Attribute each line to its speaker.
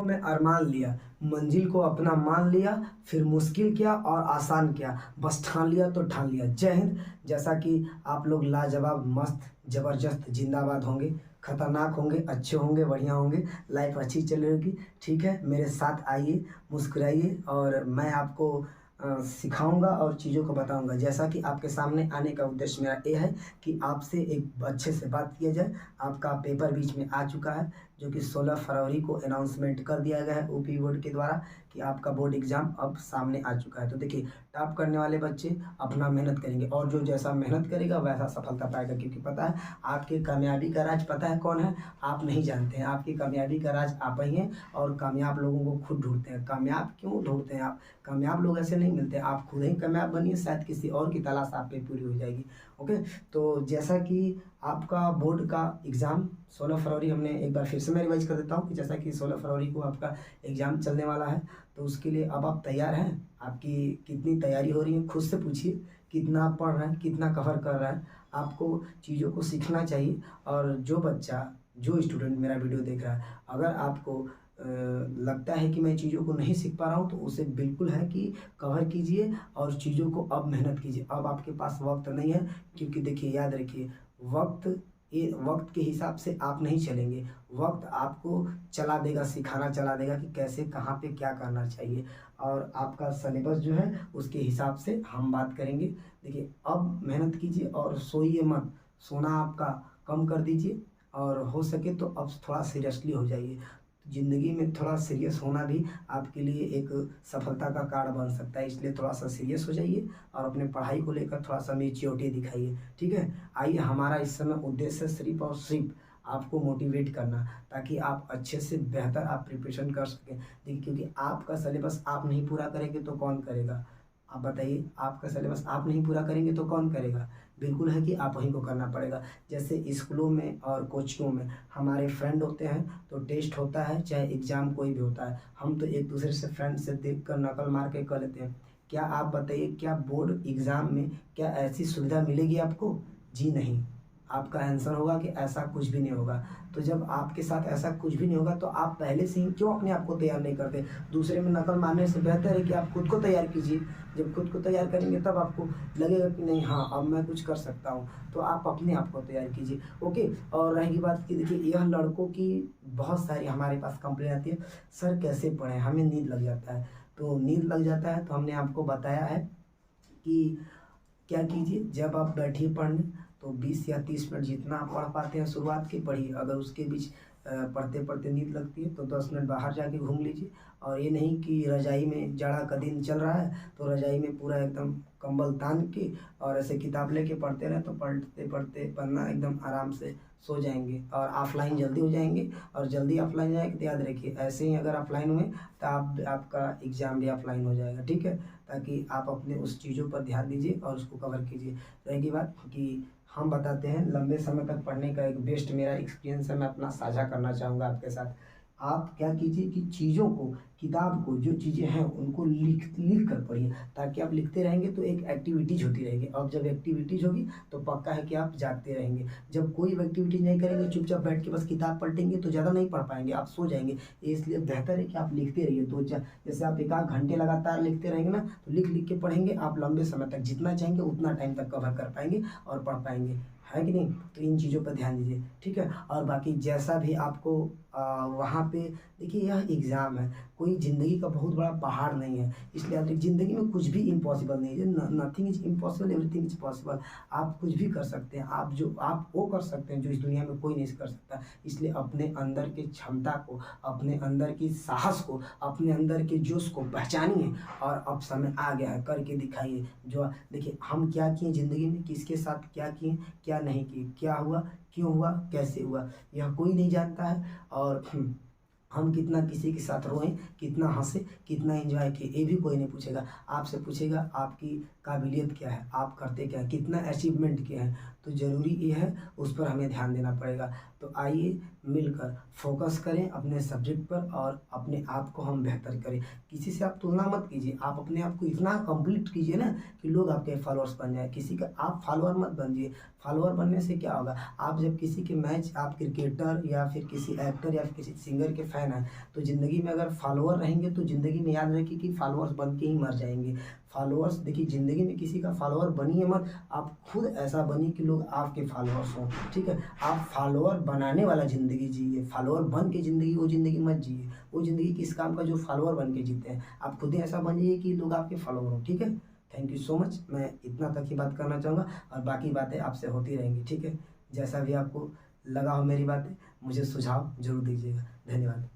Speaker 1: में अरमान लिया, मंजिल को अपना मान लिया, फिर मुश्किल किया और आसान किया, बस ठान लिया तो ठान लिया। जय हिंद। जैसा कि आप लोग लाजवाब, मस्त, ज़बरदस्त, जिंदाबाद होंगे, खतरनाक होंगे, अच्छे होंगे, बढ़िया होंगे, लाइफ अच्छी चल रही होगी। ठीक है, मेरे साथ आइए, मुस्कुराइए और मैं आपको सिखाऊंगा और चीज़ों को बताऊंगा। जैसा कि आपके सामने आने का उद्देश्य मेरा ये है कि आपसे एक अच्छे से बात किया जाए। आपका पेपर बीच में आ चुका है, जो कि 16 फरवरी को अनाउंसमेंट कर दिया गया है यूपी बोर्ड के द्वारा कि आपका बोर्ड एग्ज़ाम अब सामने आ चुका है। तो देखिए, टॉप करने वाले बच्चे अपना मेहनत करेंगे और जो जैसा मेहनत करेगा वैसा सफलता पाएगा, क्योंकि पता है आपकी कामयाबी का राज पता है कौन है? आप नहीं जानते हैं। आपकी कामयाबी का राज आप ही हैं और कामयाब लोगों को खुद ढूंढते हैं। कामयाब क्यों ढूंढते हैं आप? कामयाब लोग ऐसे नहीं मिलते, आप खुद ही कामयाब बनिए, शायद किसी और की तलाश आप पे पूरी हो जाएगी। ओके, तो जैसा कि आपका बोर्ड का एग्ज़ाम 16 फरवरी, हमने एक बार फिर से मैं रिवाइज कर देता हूँ कि जैसा कि 16 फरवरी को आपका एग्ज़ाम चलने वाला है, तो उसके लिए अब आप तैयार हैं? आपकी कितनी तैयारी हो रही है खुद से पूछिए। कितना आप पढ़ रहे हैं, कितना कवर कर रहे हैं? आपको चीज़ों को सीखना चाहिए। और जो बच्चा, जो स्टूडेंट मेरा वीडियो देख रहा है, अगर आपको लगता है कि मैं चीज़ों को नहीं सीख पा रहा हूँ, तो उसे बिल्कुल है कि कवर कीजिए और चीज़ों को अब मेहनत कीजिए। अब आपके पास वक्त नहीं है, क्योंकि देखिए, याद रखिए, वक्त, ये वक्त के हिसाब से आप नहीं चलेंगे। वक्त आपको चला देगा, सिखाना चला देगा कि कैसे, कहाँ पे क्या करना चाहिए। और आपका सिलेबस जो है उसके हिसाब से हम बात करेंगे। देखिए, अब मेहनत कीजिए और सोइए मत। सोना आपका कम कर दीजिए और हो सके तो अब थोड़ा सीरियसली हो जाइए। ज़िंदगी में थोड़ा सीरियस होना भी आपके लिए एक सफलता का कारण बन सकता है, इसलिए थोड़ा सा सीरियस हो जाइए और अपने पढ़ाई को लेकर थोड़ा सा मैच्योरिटी दिखाइए। ठीक है, आइए, हमारा इस समय उद्देश्य सिर्फ और सिर्फ आपको मोटिवेट करना, ताकि आप अच्छे से बेहतर आप प्रिपरेशन कर सकें। देखिए, क्योंकि आपका सिलेबस आप नहीं पूरा करेंगे तो कौन करेगा? आप बताइए, आपका सिलेबस आप नहीं पूरा करेंगे तो कौन करेगा? बिल्कुल है कि आप ही को करना पड़ेगा। जैसे स्कूलों में और कोचिंगों में हमारे फ्रेंड होते हैं, तो टेस्ट होता है, चाहे एग्ज़ाम कोई भी होता है, हम तो एक दूसरे से फ्रेंड से देख कर नकल मार के कर लेते हैं। क्या आप बताइए, क्या बोर्ड एग्ज़ाम में क्या ऐसी सुविधा मिलेगी आपको? जी नहीं। आपका आंसर होगा कि ऐसा कुछ भी नहीं होगा। तो जब आपके साथ ऐसा कुछ भी नहीं होगा, तो आप पहले से ही क्यों अपने आप को तैयार नहीं करते? दूसरे में नकल मारने से बेहतर है कि आप खुद को तैयार कीजिए। जब खुद को तैयार करेंगे तब आपको लगेगा कि नहीं, हाँ, अब मैं कुछ कर सकता हूँ। तो आप अपने आप को तैयार कीजिए। ओके, और रहेगी बात कि देखिए, यह लड़कों की बहुत सारी हमारे पास कंप्लेन आती है, सर कैसे पढ़ें, हमें नींद लग जाता है। तो नींद लग जाता है तो हमने आपको बताया है कि क्या कीजिए, जब आप बैठिए पढ़ने, तो 20 या 30 मिनट जितना आप पढ़ पाते हैं शुरुआत की पढ़िए। अगर उसके बीच पढ़ते पढ़ते नींद लगती है तो 10 मिनट बाहर जाके घूम लीजिए। और ये नहीं कि रज़ाई में, जाड़ा का दिन चल रहा है तो रज़ाई में पूरा एकदम कंबल तान के और ऐसे किताब लेके पढ़ते रहे, तो पढ़ते पढ़ते पढ़ना एकदम आराम से सो जाएंगे और ऑफलाइन जल्दी हो जाएंगे। और जल्दी ऑफलाइन जाएंगे तो याद रखिए, ऐसे ही अगर ऑफलाइन हुए तो आपका एग्ज़ाम भी ऑफलाइन हो जाएगा। ठीक है, ताकि आप अपने उस चीज़ों पर ध्यान दीजिए और उसको कवर कीजिए। रहेगी बात कि हम बताते हैं लंबे समय तक पढ़ने का एक बेस्ट मेरा एक्सपीरियंस है, मैं अपना साझा करना चाहूँगा आपके साथ। आप क्या कीजिए कि चीज़ों को, किताब को, जो चीज़ें हैं उनको लिख कर पढ़िए, ताकि आप लिखते रहेंगे तो एक एक्टिविटीज़ होती रहेगी। और जब एक्टिविटीज़ होगी तो पक्का है कि आप जागते रहेंगे। जब कोई एक्टिविटीज़ नहीं करेंगे, चुपचाप बैठ के बस किताब पलटेंगे, तो ज़्यादा नहीं पढ़ पाएंगे, आप सो जाएंगे। इसलिए बेहतर है कि आप लिखते रहिए। दो चार, जैसे आप एक आध घंटे लगातार लिखते रहेंगे ना, तो लिख लिख के पढ़ेंगे, आप लंबे समय तक जितना चाहेंगे उतना टाइम तक कवर कर पाएंगे और पढ़ पाएंगे, है कि नहीं? तो इन चीज़ों पर ध्यान दीजिए। ठीक है, और बाकी जैसा भी आपको वहाँ पे, देखिए, यह एग्ज़ाम है, कोई ज़िंदगी का बहुत बड़ा पहाड़ नहीं है। इसलिए आप, ज़िंदगी में कुछ भी इम्पॉसिबल नहीं है। Nothing is impossible, everything is possible. आप कुछ भी कर सकते हैं, आप वो कर सकते हैं जो इस दुनिया में कोई नहीं कर सकता। इसलिए अपने अंदर की क्षमता को, अपने अंदर की साहस को, अपने अंदर के जोश को पहचानिए और अब समय आ गया है, करके दिखाइए। जो देखिए, हम क्या किए ज़िंदगी में, किसके साथ क्या किए, क्या नहीं किए, क्या हुआ, क्यों हुआ, कैसे हुआ, यह कोई नहीं जानता है। और हम कितना किसी के साथ रोएं, कितना हंसे, कितना एंजॉय किए, ये भी कोई नहीं पूछेगा। आपसे पूछेगा आपकी काबिलियत क्या है, आप करते क्या है, कितना अचीवमेंट किया है। तो ज़रूरी ये है, उस पर हमें ध्यान देना पड़ेगा। तो आइए, मिलकर फोकस करें अपने सब्जेक्ट पर और अपने आप को हम बेहतर करें। किसी से आप तुलना मत कीजिए, आप अपने आप को इतना कंप्लीट कीजिए ना कि लोग आपके फॉलोअर्स बन जाए। किसी का आप फॉलोअर मत बनिए। फॉलोअर बनने से क्या होगा, आप जब किसी के मैच, आप क्रिकेटर या फिर किसी एक्टर या फिर किसी सिंगर के फैन हैं, तो ज़िंदगी में अगर फॉलोअर रहेंगे तो ज़िंदगी में याद रखिए कि फॉलोअर्स बन के ही मर जाएंगे। फॉलोअर्स देखिए, ज़िंदगी में किसी का फॉलोअर बनिए मत, आप खुद ऐसा बनिए कि लोग आपके फॉलोअर्स हों। ठीक है, आप फॉलोअर बनाने वाला ज़िंदगी जिए, फॉलोअर बन के ज़िंदगी वो ज़िंदगी मत जिए। वो ज़िंदगी किस काम का जो फॉलोअर बन के जीते हैं। आप खुद ही ऐसा बनिए कि लोग आपके फॉलोअर हों। ठीक है, थैंक यू सो मच। मैं इतना तक ही बात करना चाहूँगा और बाकी बातें आपसे होती रहेंगी। ठीक है, जैसा भी आपको लगा हो मेरी बातें, मुझे सुझाव ज़रूर दीजिएगा। धन्यवाद।